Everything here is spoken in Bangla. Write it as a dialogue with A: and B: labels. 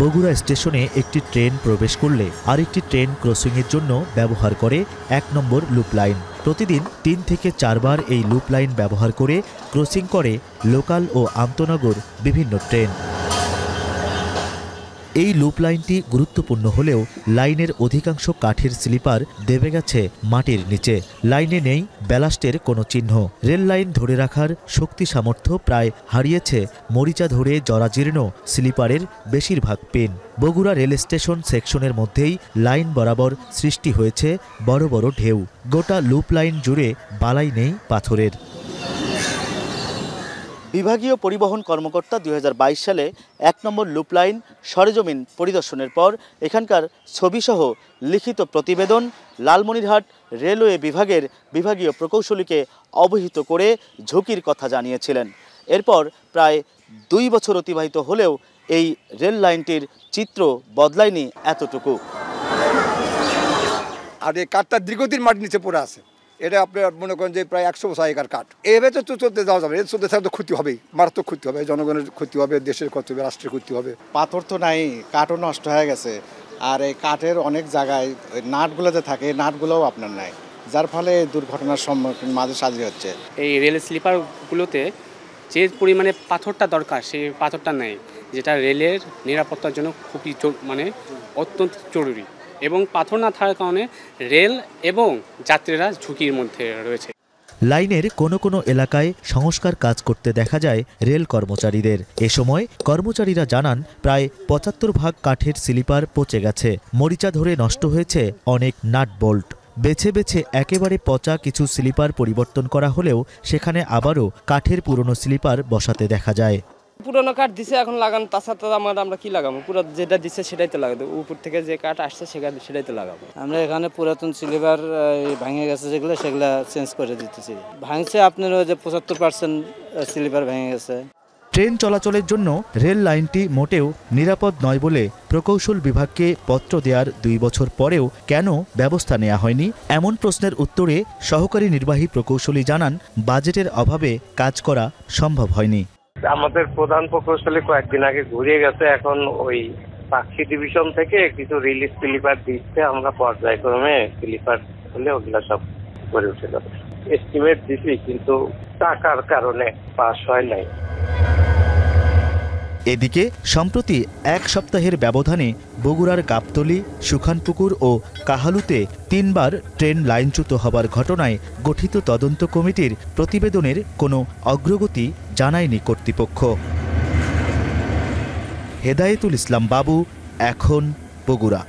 A: বগুড়া স্টেশনে একটি ট্রেন প্রবেশ করলে আরেকটি ট্রেন ক্রসিংয়ের জন্য ব্যবহার করে ১ নম্বর লুপ লাইন। প্রতিদিন ৩ থেকে ৪ বার এই লুপ লাইন ব্যবহার করে ক্রসিং করে লোকাল ও আন্তনগর বিভিন্ন ট্রেন। এই লুপ লাইনটি গুরুত্বপূর্ণ হলেও লাইনের অধিকাংশ কাঠের স্লিপার দেবে গেছে মাটির নিচে। লাইনে নেই ব্যালাস্টের কোনো চিহ্ন। রেল লাইন ধরে রাখার শক্তি সামর্থ্য প্রায় হারিয়েছে মরিচা ধরে জরাজীর্ণ স্লিপারের বেশিরভাগ পিন। বগুড়া রেল স্টেশন সেকশনের মধ্যেই লাইন বরাবর সৃষ্টি হয়েছে বড় বড় ঢেউ। গোটা লুপ লাইন জুড়ে বালাই নেই পাথরের। বিভাগীয় পরিবহন কর্মকর্তা ২০২২ সালে ১ নম্বর লুপ লাইন সরেজমিন পরিদর্শনের পর এখানকার ছবিসহ লিখিত প্রতিবেদন লালমনিরহাট রেলওয়ে বিভাগের বিভাগীয় প্রকৌশলীকে অবহিত করে ঝুঁকির কথা জানিয়েছিলেন। এরপর প্রায় ২ বছর অতিবাহিত হলেও এই রেল লাইনটির চিত্র বদলায়নি এতটুকু।
B: আর এই কাঠটা দীর্ঘদিন মাটির নিচে পড়ে আছে। এটা আপনি মনে করেন যে প্রায় ১০০ বছর আগেকার কাঠ। এভাবে তো চলতে যাওয়া যাবে, এর চলতে থাকলে তো ক্ষতি হবেই, মারাত্মক ক্ষতি হবে, জনগণের ক্ষতি হবে, দেশের ক্ষতি হবে, রাষ্ট্রের ক্ষতি হবে।
C: পাথর তো নাই, কাঠও নষ্ট হয়ে গেছে। আর এই কাঠের অনেক জায়গায় নাটগুলোতে থাকে, নাটগুলোও আপনার নাই, যার ফলে দুর্ঘটনার সম্মুখীন মাঝে সাজি হচ্ছে।
D: এই রেল স্লিপারগুলোতে যে পরিমাণে পাথরটা দরকার সেই পাথরটা নেই, যেটা রেলের নিরাপত্তার জন্য খুবই অত্যন্ত জরুরি। এবং পাথর না থাকার কারণে রেল এবং যাত্রীরা ঝুঁকির মধ্যে রয়েছে।
A: লাইনের কোনো কোনো এলাকায় সংস্কার কাজ করতে দেখা যায় রেল কর্মচারীদের। এ সময় কর্মচারীরা জানান প্রায় ৭৫ কাঠের স্লিপার পচে গেছে। মরিচা ধরে নষ্ট হয়েছে অনেক নাট বোল্ট। বেছে বেছে একেবারে পচা কিছু স্লিপার পরিবর্তন করা হলেও সেখানে আবারও কাঠের পুরনো স্লিপার বসাতে দেখা যায়।
E: পুরোনো কাঠ দিছে এখন লাগানো, তাছাড়া আমরা কি লাগাবো? পুরো যেটা দিচ্ছে সেটাই তো লাগাবো, উপর থেকে যে কাঠ আসছে সেটাই তো লাগাবো।
F: আমরা এখানে পুরাতন স্লিপার ভেঙে গেছে সেগুলো চেঞ্জ করে দিতেছি। ভাঙছে আপনার ওই যে ৭৫% স্লিপার ভেঙে গেছে।
A: ট্রেন চলাচলের জন্য রেল লাইনটি মোটেও নিরাপদ নয় বলে প্রকৌশল বিভাগকে পত্র দেওয়ার ২ বছর পরেও কেন ব্যবস্থা নেওয়া হয়নি এমন প্রশ্নের উত্তরে সহকারী নির্বাহী প্রকৌশলী জানান বাজেটের অভাবে কাজ করা সম্ভব হয়নি।
G: আমাদের প্রধান প্রকৌশলী কয়েকদিন আগে ঘুরিয়ে গেছে, এখন ওই পাখি ডিভিশন থেকে কিছু রিলিজ স্লিপার দিচ্ছে, আমরা পর্যায়ক্রমে স্লিপার হলে ওগুলা সব করে উঠে যাবে। এস্টিমেট দিছি কিন্তু টাকার কারণে পাস হয় নাই।
A: এদিকে সম্প্রতি ১ সপ্তাহের ব্যবধানে বগুড়ার গাবতলী, সুখানপুকুর ও কাহালুতে ৩ বার ট্রেন লাইনচ্যুত হবার ঘটনায় গঠিত তদন্ত কমিটির প্রতিবেদনের কোনো অগ্রগতি জানায়নি কর্তৃপক্ষ। হেদায়েতুল ইসলাম বাবু, এখন বগুড়া।